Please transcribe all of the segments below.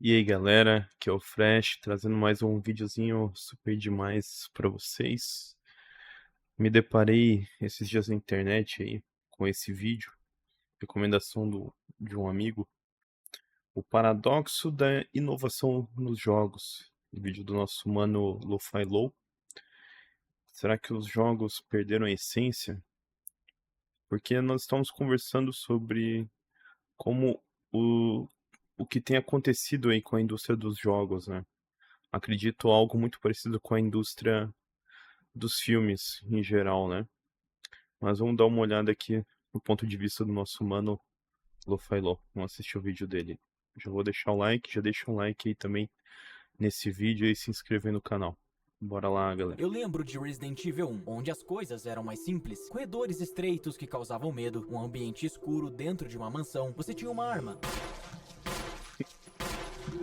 E aí galera, aqui é o Fresh, trazendo mais um videozinho super demais pra vocês. Me deparei esses dias na internet aí com esse vídeo, recomendação de um amigo, o paradoxo da inovação nos jogos. Vídeo do nosso mano Lo-Fi Low. Será que os jogos perderam a essência? Porque nós estamos conversando sobre como o, o que tem acontecido aí com a indústria dos jogos, né? Acredito algo muito parecido com a indústria dos filmes em geral, né? Mas vamos dar uma olhada aqui no ponto de vista do nosso mano Lo-Fi-Lo. Vamos assistir o vídeo dele. Já vou deixar o like, já deixa um like aí também nesse vídeo e se inscrever no canal. Bora lá, galera. Eu lembro de Resident Evil 1, onde as coisas eram mais simples. Corredores estreitos que causavam medo, um ambiente escuro dentro de uma mansão. Você tinha uma arma.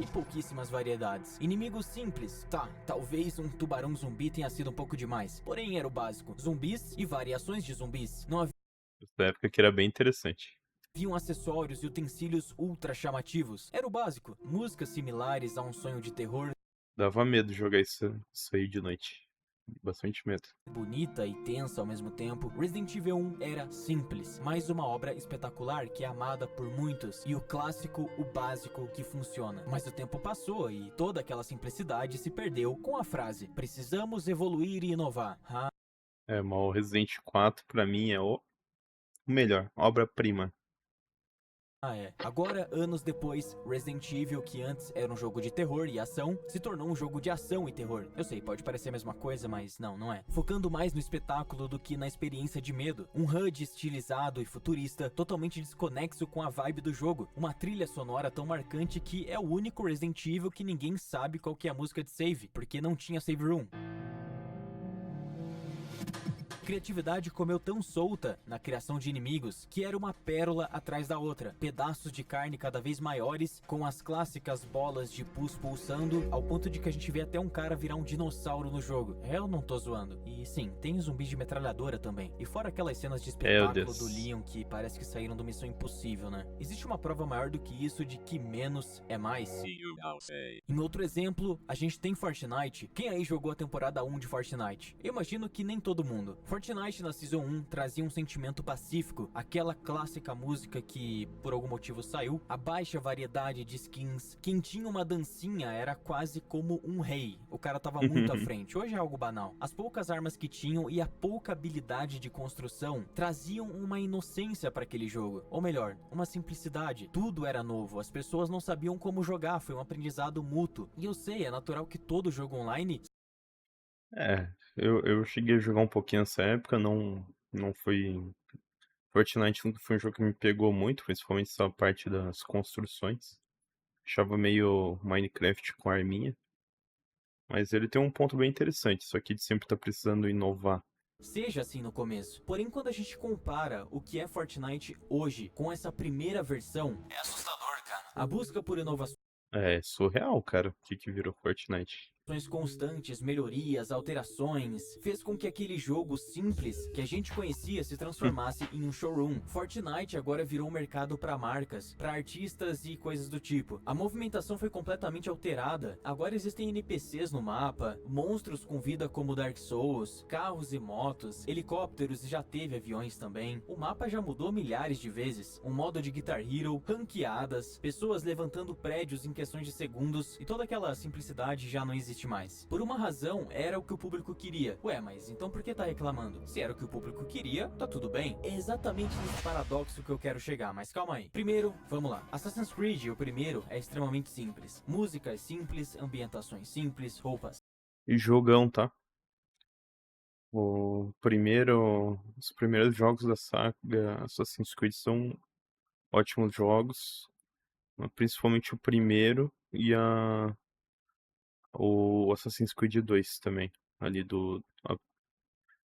E pouquíssimas variedades. Inimigos simples. Tá, talvez um tubarão zumbi tenha sido um pouco demais. Porém, era o básico. Zumbis e variações de zumbis. Não Nessa época que era bem interessante. haviam acessórios e utensílios ultra chamativos. Era o básico. Músicas similares a um sonho de terror. Dava medo jogar isso aí de noite. Bastante medo. Bonita e tensa ao mesmo tempo, Resident Evil 1 era simples, mas uma obra espetacular que é amada por muitos, e o clássico, o básico que funciona. Mas o tempo passou e toda aquela simplicidade se perdeu com a frase: precisamos evoluir e inovar. É, mas o Resident 4 pra mim é o melhor, obra-prima. Agora, anos depois, Resident Evil, que antes era um jogo de terror e ação, se tornou um jogo de ação e terror. Eu sei, pode parecer a mesma coisa, mas não é. Focando mais no espetáculo do que na experiência de medo. Um HUD estilizado e futurista, totalmente desconexo com a vibe do jogo. Uma trilha sonora tão marcante que é o único Resident Evil que ninguém sabe qual que é a música de save, porque não tinha save room. Criatividade comeu tão solta na criação de inimigos que era uma pérola atrás da outra. Pedaços de carne cada vez maiores, com as clássicas bolas de pus pulsando, ao ponto de que a gente vê até um cara virar um dinossauro no jogo. Eu não tô zoando. E sim, tem zumbis de metralhadora também. E fora aquelas cenas de Meu espetáculo do Deus. Leon que parece que saíram do Missão Impossível, né? Existe uma prova maior do que isso de que menos é mais? Em outro exemplo, a gente tem Fortnite. Quem aí jogou a temporada 1 de Fortnite? Eu imagino que nem todo mundo. Fortnite na Season 1 trazia um sentimento pacífico, aquela clássica música que por algum motivo saiu, a baixa variedade de skins, quem tinha uma dancinha era quase como um rei, o cara tava muito à frente, hoje é algo banal. As poucas armas que tinham e a pouca habilidade de construção traziam uma inocência para aquele jogo, ou melhor, uma simplicidade. Tudo era novo, as pessoas não sabiam como jogar, foi um aprendizado mútuo. E eu sei, é natural que todo jogo online... É, eu cheguei a jogar um pouquinho nessa época, não foi. Fortnite nunca foi um jogo que me pegou muito, principalmente essa parte das construções. Achava meio Minecraft com arminha. Mas ele tem um ponto bem interessante, isso aqui de sempre tá precisando inovar. seja assim no começo. Porém, quando a gente compara o que é Fortnite hoje com essa primeira versão, é assustador, cara. A busca por inovações É surreal, cara, o que que virou Fortnite. constantes, melhorias, alterações, fez com que aquele jogo simples que a gente conhecia se transformasse em um showroom. Fortnite agora virou um mercado para marcas, para artistas e coisas do tipo. A movimentação foi completamente alterada. Agora existem NPCs no mapa, monstros com vida como Dark Souls, carros e motos, helicópteros e já teve aviões também. O mapa já mudou milhares de vezes. Um modo de Guitar Hero, ranqueadas, pessoas levantando prédios em questões de segundos e toda aquela simplicidade já não existe mais. Por uma razão, era o que o público queria. Ué, mas então por que tá reclamando? Se era o que o público queria, tá tudo bem. É exatamente nesse paradoxo que eu quero chegar, mas calma aí. Primeiro, vamos lá. Assassin's Creed, o primeiro, é extremamente simples. Músicas simples, ambientações simples, roupas E jogão, tá? Os primeiros jogos da saga Assassin's Creed são ótimos jogos, principalmente o primeiro e o Assassin's Creed 2 também, ali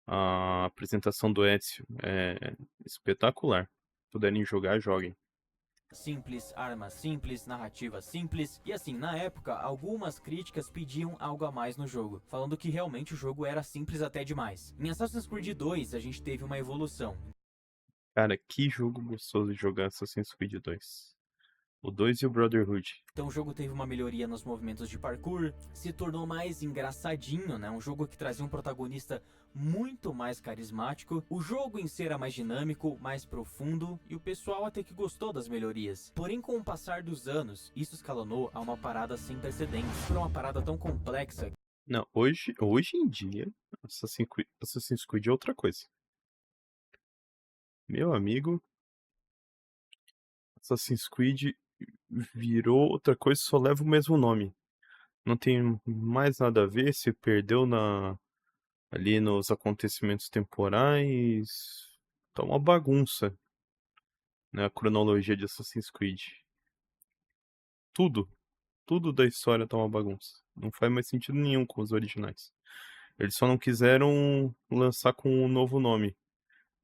a apresentação do Ezio é espetacular. Puderem jogar, joguem. simples, armas simples, narrativa simples. E assim, na época, algumas críticas pediam algo a mais no jogo, falando que realmente o jogo era simples até demais. Em Assassin's Creed 2, a gente teve uma evolução. Cara, que jogo gostoso de jogar Assassin's Creed 2. O 2 e o Brotherhood. Então o jogo teve uma melhoria nos movimentos de parkour, se tornou mais engraçadinho, né? Um jogo que trazia um protagonista muito mais carismático, o jogo em si era mais dinâmico, mais profundo, e o pessoal até que gostou das melhorias. Porém, com o passar dos anos, isso escalonou a uma parada sem precedentes. Foi uma parada tão complexa. Não, hoje em dia, Assassin's Creed é outra coisa. Meu amigo, Assassin's Creed virou outra coisa, só leva o mesmo nome. Não tem mais nada a ver, se perdeu ali nos acontecimentos temporais. Tá uma bagunça, né, a cronologia de Assassin's Creed. Tudo da história tá uma bagunça. Não faz mais sentido nenhum com os originais. Eles só não quiseram lançar com um novo nome,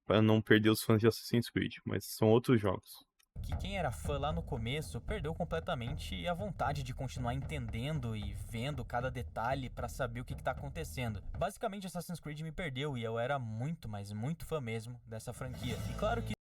para não perder os fãs de Assassin's Creed, mas são outros jogos. Que quem era fã lá no começo perdeu completamente a vontade de continuar entendendo e vendo cada detalhe pra saber o que tá acontecendo. Basicamente, Assassin's Creed me perdeu e eu era muito, mas muito fã mesmo dessa franquia. E claro que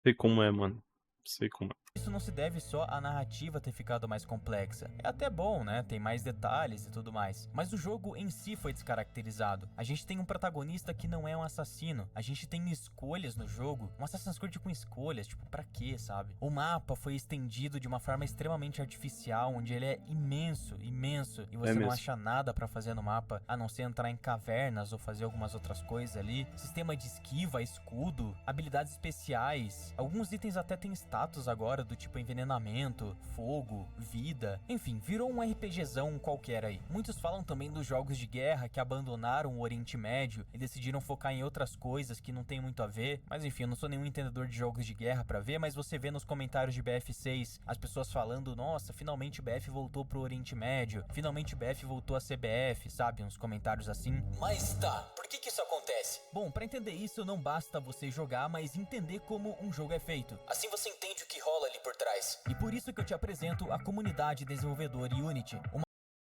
Sei como é, mano. Sei como é. isso não se deve só à narrativa ter ficado mais complexa. É até bom, né? Tem mais detalhes e tudo mais. Mas o jogo em si foi descaracterizado. A gente tem um protagonista que não é um assassino. A gente tem escolhas no jogo. Um Assassin's Creed com escolhas, tipo, pra quê, sabe? O mapa foi estendido de uma forma extremamente artificial, onde ele é imenso, imenso. E você não acha nada pra fazer no mapa, a não ser entrar em cavernas ou fazer algumas outras coisas ali. Sistema de esquiva, escudo, habilidades especiais. Alguns itens até têm status agora, do tipo envenenamento, fogo, vida, enfim, virou um RPGzão qualquer aí. Muitos falam também dos jogos de guerra que abandonaram o Oriente Médio e decidiram focar em outras coisas que não tem muito a ver, mas enfim, eu não sou nenhum entendedor de jogos de guerra pra ver, mas você vê nos comentários de BF6 as pessoas falando, nossa, finalmente o BF voltou pro Oriente Médio, finalmente o BF voltou a CBF, sabe, uns comentários assim. Mas tá, por que isso acontece? Bom, pra entender isso não basta você jogar, mas entender como um jogo é feito. Assim você entende o que rola ali por trás. E por isso que eu te apresento a comunidade desenvolvedor Unity.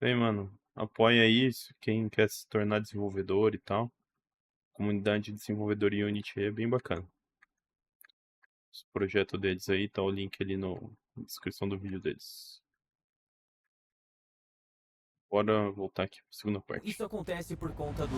Bem, mano, apoia isso, quem quer se tornar desenvolvedor e tal. Comunidade de desenvolvedor Unity é bem bacana. Esse projeto deles aí, tá o link ali na descrição do vídeo deles. Bora voltar aqui pra segunda parte. Isso acontece por conta do...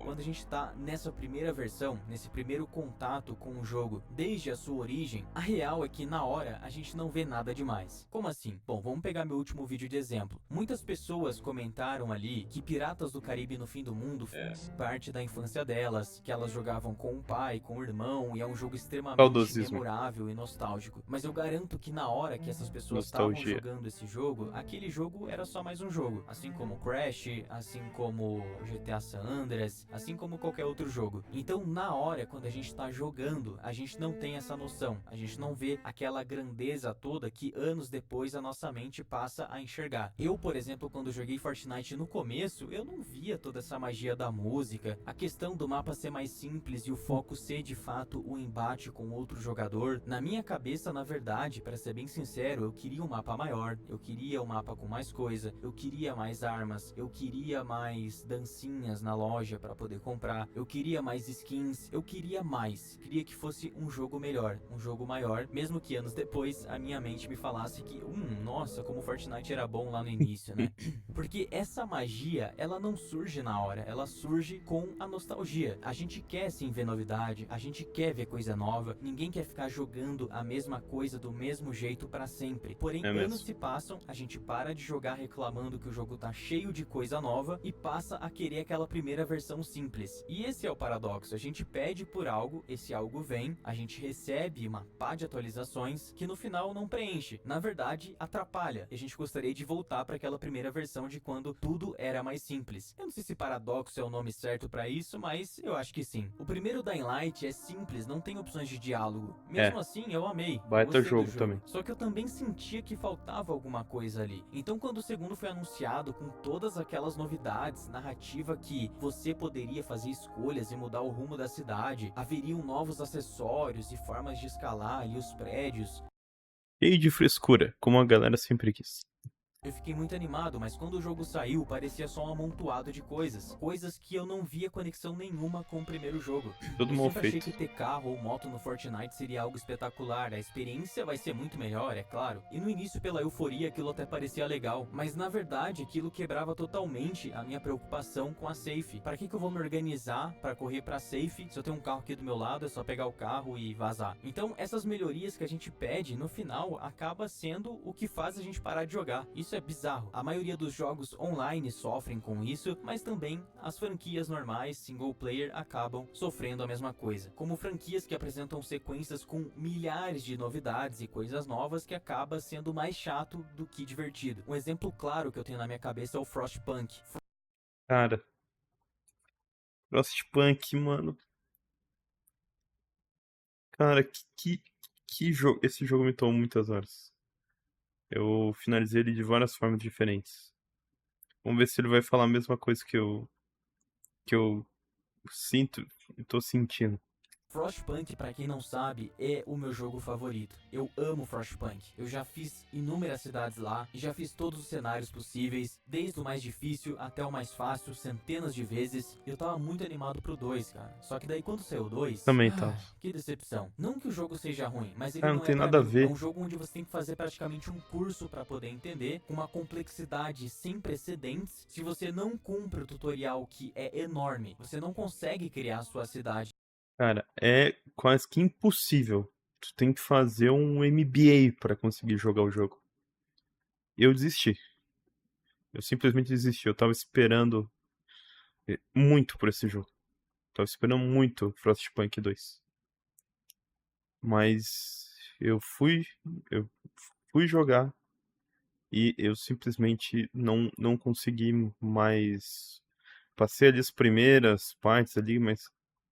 Quando a gente tá nessa primeira versão, nesse primeiro contato com o jogo, desde a sua origem, a real é que na hora a gente não vê nada demais. Como assim? Bom, vamos pegar meu último vídeo de exemplo. Muitas pessoas comentaram ali que Piratas do Caribe no Fim do Mundo foi parte da infância delas, que elas jogavam com o pai, com o irmão, e é um jogo extremamente memorável e nostálgico. Mas eu garanto que na hora que essas pessoas estavam jogando esse jogo, aquele jogo era só mais um jogo, assim como Crash, assim como GTA San Andreas, assim como qualquer outro jogo. Então, na hora, quando a gente tá jogando, a gente não tem essa noção, a gente não vê aquela grandeza toda que anos depois a nossa mente passa a enxergar. Eu, por exemplo, quando joguei Fortnite no começo, eu não via toda essa magia da música, a questão do mapa ser mais simples e o foco ser de fato o embate com outro jogador. Na minha cabeça, na verdade, para ser bem sincero, eu queria um mapa maior, eu queria um mapa com mais coisa, eu queria mais armas, eu queria mais dancinhas na loja para poder comprar, eu queria mais skins, eu queria mais, queria que fosse um jogo melhor, um jogo maior, mesmo que anos depois a minha mente me falasse que, nossa, como Fortnite era bom lá no início, né? Porque essa magia, ela não surge na hora, ela surge com a nostalgia. A gente quer sim ver novidade, a gente quer ver coisa nova, ninguém quer ficar jogando a mesma coisa do mesmo jeito para sempre. Porém, anos se passam, a gente para de jogar reclamando que o jogo tá cheio de coisa nova e passa a querer aquela primeira versão simples. E esse é o paradoxo, a gente pede por algo, esse algo vem, a gente recebe uma pá de atualizações que no final não preenche, na verdade atrapalha, e a gente gostaria de voltar para aquela primeira versão de quando tudo era mais simples. Eu não sei se paradoxo é o nome certo para isso, mas eu acho que sim. O primeiro Dying Light é simples, não tem opções de diálogo. Mesmo assim, eu amei. Baita jogo também. Só que eu também sentia que faltava alguma coisa ali. Então quando o segundo foi anunciado com todas aquelas novidades, narrativa que você poderia fazer escolhas e mudar o rumo da cidade, haveriam novos acessórios e formas de escalar ali os prédios. E de frescura, como a galera sempre quis. Eu fiquei muito animado, mas quando o jogo saiu, parecia só um amontoado de coisas. Coisas que eu não via conexão nenhuma com o primeiro jogo. Tudo Eu mal sempre achei feito. que ter carro ou moto no Fortnite seria algo espetacular. A experiência vai ser muito melhor, é claro. E no início, pela euforia, aquilo até parecia legal. Mas na verdade, aquilo quebrava totalmente a minha preocupação com a safe. Para que eu vou me organizar para correr pra safe se eu tenho um carro aqui do meu lado, é só pegar o carro e vazar? Então, essas melhorias que a gente pede, no final, acaba sendo o que faz a gente parar de jogar. Isso é bizarro. A maioria dos jogos online sofrem com isso, mas também as franquias normais, single player, acabam sofrendo a mesma coisa. Como franquias que apresentam sequências com milhares de novidades e coisas novas que acaba sendo mais chato do que divertido. Um exemplo claro que eu tenho na minha cabeça é o Frostpunk. Cara, Frostpunk, mano. Cara, que jogo. Esse jogo me tomou muitas horas. Eu finalizei ele de várias formas diferentes. Vamos ver se ele vai falar a mesma coisa que eu sinto e tô sentindo. Frostpunk, pra quem não sabe, é o meu jogo favorito. Eu amo Frostpunk. Eu já fiz inúmeras cidades lá e já fiz todos os cenários possíveis, desde o mais difícil até o mais fácil, centenas de vezes. Eu tava muito animado pro 2, cara. Só que daí quando saiu o 2, Também tava. que decepção. Não que o jogo seja ruim, mas ele Ah, não não é tem pra nada a mim. É ver. um jogo onde você tem que fazer praticamente um curso pra poder entender, com uma complexidade sem precedentes. Se você não cumpre o tutorial, que é enorme, você não consegue criar a sua cidade. Cara, é quase que impossível. Tu tem que fazer um MBA pra conseguir jogar o jogo. Eu desisti. Eu simplesmente desisti. Eu tava esperando muito por esse jogo. Tava esperando muito Frostpunk 2. Mas eu fui jogar e eu simplesmente não consegui mais. Passei ali as primeiras partes ali, mas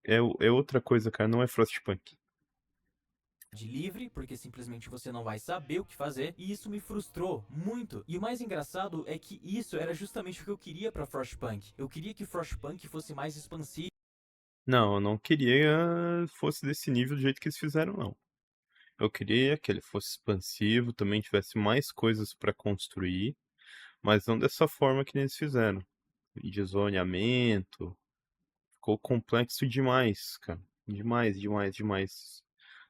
é outra coisa, cara. Não é Frostpunk. De livre, porque simplesmente você não vai saber o que fazer, e isso me frustrou muito. E o mais engraçado é que isso era justamente o que eu queria pra Frostpunk. Eu queria que Frostpunk fosse mais expansivo. Não, eu não queria fosse desse nível do jeito que eles fizeram, não. Eu queria que ele fosse expansivo, também tivesse mais coisas pra construir, mas não dessa forma que eles fizeram. De zoneamento, ficou complexo demais, cara. Demais, demais, demais.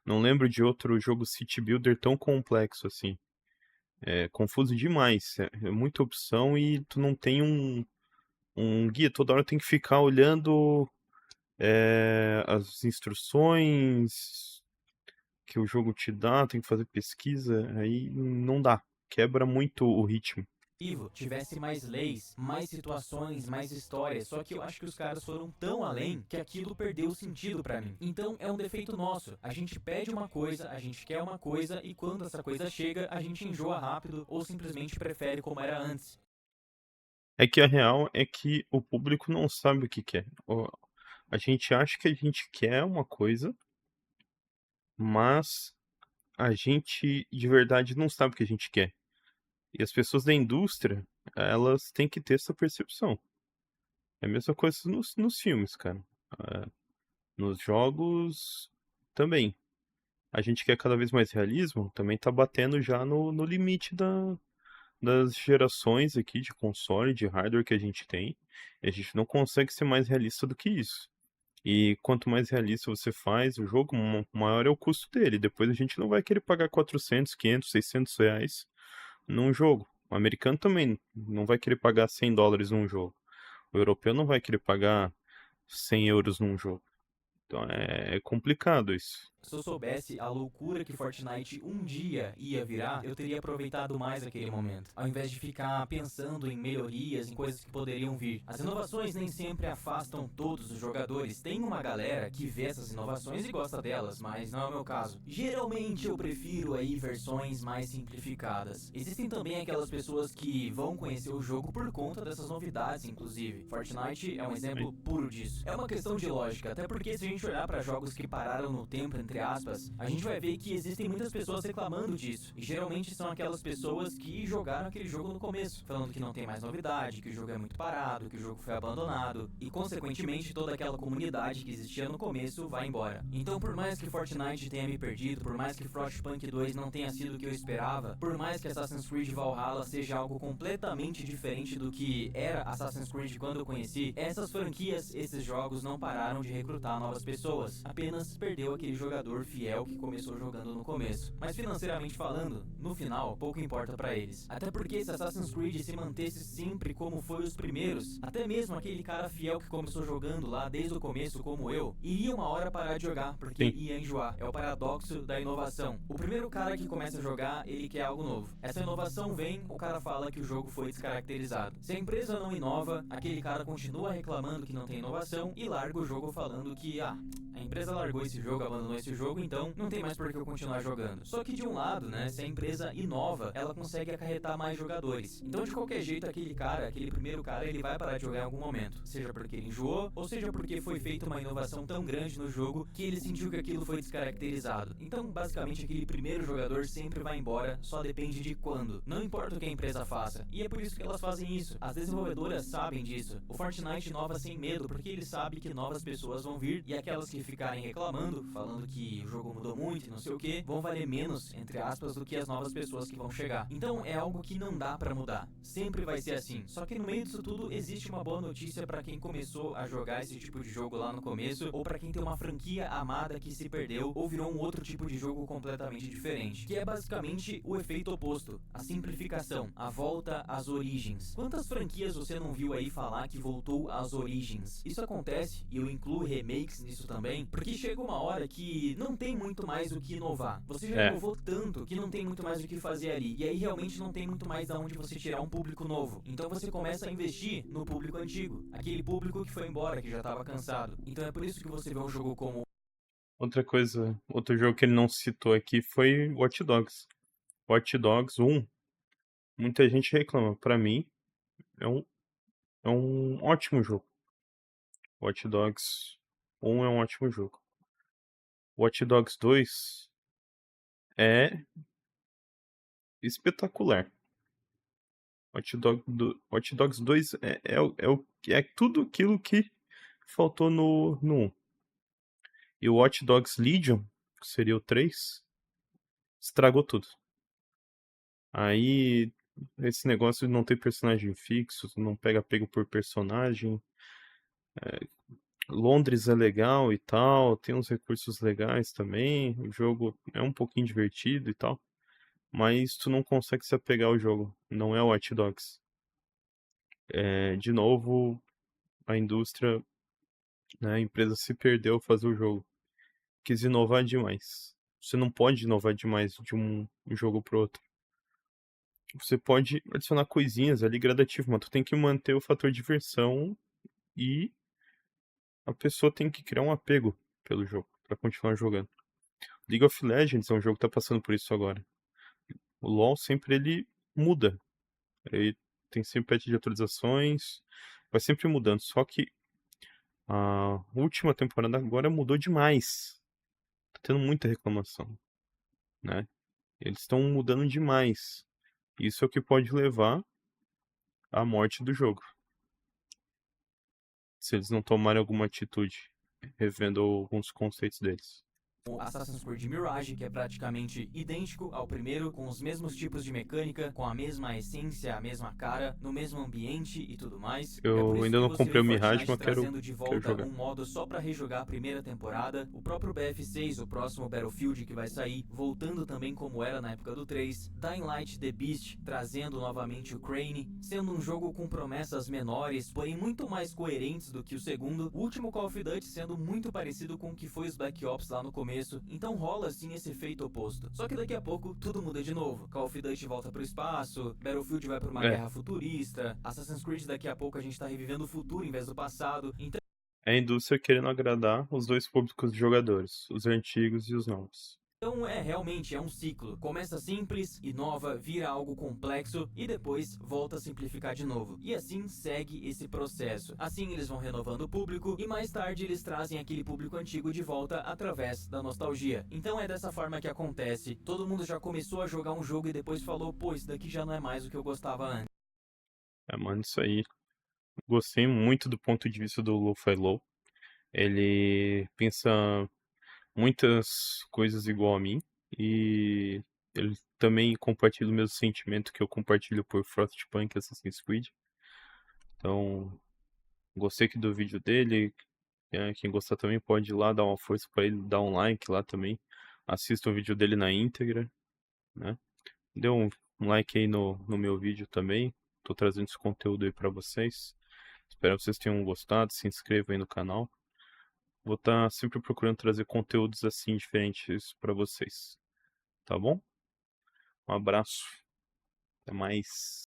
Não lembro de outro jogo City Builder tão complexo assim. É confuso demais. É muita opção e tu não tem um guia. Toda hora tem que ficar olhando as instruções que o jogo te dá, tem que fazer pesquisa. Aí não dá. Quebra muito o ritmo. Tivesse mais leis, mais situações, mais histórias, só que eu acho que os caras foram tão além que aquilo perdeu o sentido pra mim. Então é um defeito nosso. A gente pede uma coisa, a gente quer uma coisa e quando essa coisa chega, a gente enjoa rápido ou simplesmente prefere como era antes. É que a real é que o público não sabe o que quer. A gente acha que a gente quer uma coisa, mas a gente de verdade não sabe o que a gente quer. E as pessoas da indústria, elas têm que ter essa percepção. É a mesma coisa nos filmes, cara. Ah, nos jogos também. A gente quer cada vez mais realismo, também tá batendo já no limite das gerações aqui de console, de hardware que a gente tem. E a gente não consegue ser mais realista do que isso. E quanto mais realista você faz o jogo, maior é o custo dele. Depois a gente não vai querer pagar 400, 500, 600 reais num jogo. O americano também não vai querer pagar 100 dólares num jogo. O europeu não vai querer pagar 100 euros num jogo. Então é complicado isso. Se eu soubesse a loucura que Fortnite um dia ia virar, eu teria aproveitado mais aquele momento, ao invés de ficar pensando em melhorias, em coisas que poderiam vir. As inovações nem sempre afastam todos os jogadores. Tem uma galera que vê essas inovações e gosta delas, mas não é o meu caso. Geralmente eu prefiro aí versões mais simplificadas. Existem também aquelas pessoas que vão conhecer o jogo por conta dessas novidades, inclusive. Fortnite é um exemplo puro disso. É uma questão de lógica, até porque se a gente olhar para jogos que pararam no tempo entre entre aspas, a gente vai ver que existem muitas pessoas reclamando disso. E geralmente são aquelas pessoas que jogaram aquele jogo no começo, falando que não tem mais novidade, que o jogo é muito parado, que o jogo foi abandonado, e consequentemente toda aquela comunidade que existia no começo vai embora. Então por mais que Fortnite tenha me perdido, por mais que Frostpunk 2 não tenha sido o que eu esperava, por mais que Assassin's Creed Valhalla seja algo completamente diferente do que era Assassin's Creed quando eu conheci, essas franquias, esses jogos não pararam de recrutar novas pessoas, apenas perdeu aquele jogador fiel que começou jogando no começo. Mas financeiramente falando, no final, pouco importa pra eles. Até porque se Assassin's Creed se mantesse sempre como foi os primeiros, até mesmo aquele cara fiel que começou jogando lá desde o começo como eu, iria uma hora parar de jogar, porque Sim. ia enjoar. É o paradoxo da inovação. O primeiro cara que começa a jogar, ele quer algo novo. Essa inovação vem, o cara fala que o jogo foi descaracterizado. Se a empresa não inova, aquele cara continua reclamando que não tem inovação e larga o jogo falando que, a empresa largou esse jogo, abandonou esse jogo, então não tem mais por que eu continuar jogando. Só que de um lado, né, se a empresa inova, ela consegue acarretar mais jogadores. Então de qualquer jeito, aquele cara, aquele primeiro cara, ele vai parar de jogar em algum momento. Seja porque ele enjoou, ou seja porque foi feita uma inovação tão grande no jogo que ele sentiu que aquilo foi descaracterizado. Então basicamente aquele primeiro jogador sempre vai embora, só depende de quando. Não importa o que a empresa faça. E é por isso que elas fazem isso. As desenvolvedoras sabem disso. O Fortnite inova sem medo, porque ele sabe que novas pessoas vão vir e aquelas que ficarem reclamando, falando que o jogo mudou muito e não sei o que, vão valer menos, entre aspas, do que as novas pessoas que vão chegar. Então é algo que não dá pra mudar. Sempre vai ser assim. Só que no meio disso tudo existe uma boa notícia pra quem começou a jogar esse tipo de jogo lá no começo, ou pra quem tem uma franquia amada que se perdeu, ou virou um outro tipo de jogo completamente diferente. Que é basicamente o efeito oposto, a simplificação, a volta às origens. Quantas franquias você não viu aí falar que voltou às origens? Isso acontece, e eu incluo remakes nisso também, porque chega uma hora que não tem muito mais o que inovar. Você já inovou tanto que não tem muito mais o que fazer ali. E aí realmente não tem muito mais da onde você tirar um público novo. Então você começa a investir no público antigo. Aquele público que foi embora, que já estava cansado. Então é por isso que você vê um jogo como... Outra coisa, outro jogo que ele não citou aqui foi Watch Dogs. Watch Dogs 1. Muita gente reclama. Pra mim, é um ótimo jogo. Watch Dogs 1 é um ótimo jogo. Watch Dogs 2 é espetacular. Watch Dogs 2 é tudo aquilo que faltou no 1. E o Watch Dogs Legion, que seria o 3, estragou tudo. Aí, esse negócio de não ter personagem fixo, não pega pego por personagem. Londres é legal e tal, tem uns recursos legais também. O jogo é um pouquinho divertido e tal. Mas tu não consegue se apegar ao jogo. Não é o Watch Dogs. De novo, a indústria, né, a empresa se perdeu ao fazer o jogo. Quis inovar demais. Você não pode inovar demais de um jogo pro outro. Você pode adicionar coisinhas ali gradativo, mas tu tem que manter o fator diversão e a pessoa tem que criar um apego pelo jogo pra continuar jogando. League of Legends é um jogo que tá passando por isso agora. O LoL sempre ele muda. Ele tem sempre patch de atualizações, vai sempre mudando. Só que a última temporada agora mudou demais. Tá tendo muita reclamação, né? Eles estão mudando demais. Isso é o que pode levar à morte do jogo. Se eles não tomarem alguma atitude, revendo alguns conceitos deles. Assassin's Creed Mirage, que é praticamente idêntico ao primeiro, com os mesmos tipos de mecânica, com a mesma essência, a mesma cara, no mesmo ambiente e tudo mais. Eu ainda não comprei o Mirage, mas trazendo de quero volta jogar. um modo só pra rejogar a primeira temporada, o próprio BF6, o próximo Battlefield que vai sair, voltando também como era na época do 3, Dying Light The Beast, trazendo novamente o Crane, sendo um jogo com promessas menores, porém muito mais coerentes do que o segundo, o último Call of Duty sendo muito parecido com o que foi os Black Ops lá no começo. Então rola assim esse efeito oposto. Só que daqui a pouco tudo muda de novo. Call of Duty volta pro espaço, Battlefield vai pra uma guerra futurista, Assassin's Creed daqui a pouco a gente tá revivendo o futuro em vez do passado. Então É a indústria querendo agradar os dois públicos de jogadores, os antigos e os novos. Então realmente é um ciclo. Começa simples, inova, vira algo complexo e depois volta a simplificar de novo. E assim segue esse processo. Assim eles vão renovando o público e mais tarde eles trazem aquele público antigo de volta através da nostalgia. Então é dessa forma que acontece. Todo mundo já começou a jogar um jogo e depois falou, pô, isso daqui já não é mais o que eu gostava antes. É, mano, isso aí. Gostei muito do ponto de vista do Lo-Fi Low. Ele pensa muitas coisas igual a mim e ele também compartilha o mesmo sentimento que eu compartilho por Frostpunk e Assassin's Creed. Então, gostei aqui do vídeo dele. Quem gostar também pode ir lá dar uma força pra ele, dar um like lá também. Assista o vídeo dele na íntegra, né? Dê um like aí no meu vídeo também. Tô trazendo esse conteúdo aí pra vocês. Espero que vocês tenham gostado. Se inscrevam aí no canal. Vou estar sempre procurando trazer conteúdos assim diferentes pra vocês. Tá bom? Um abraço. Até mais.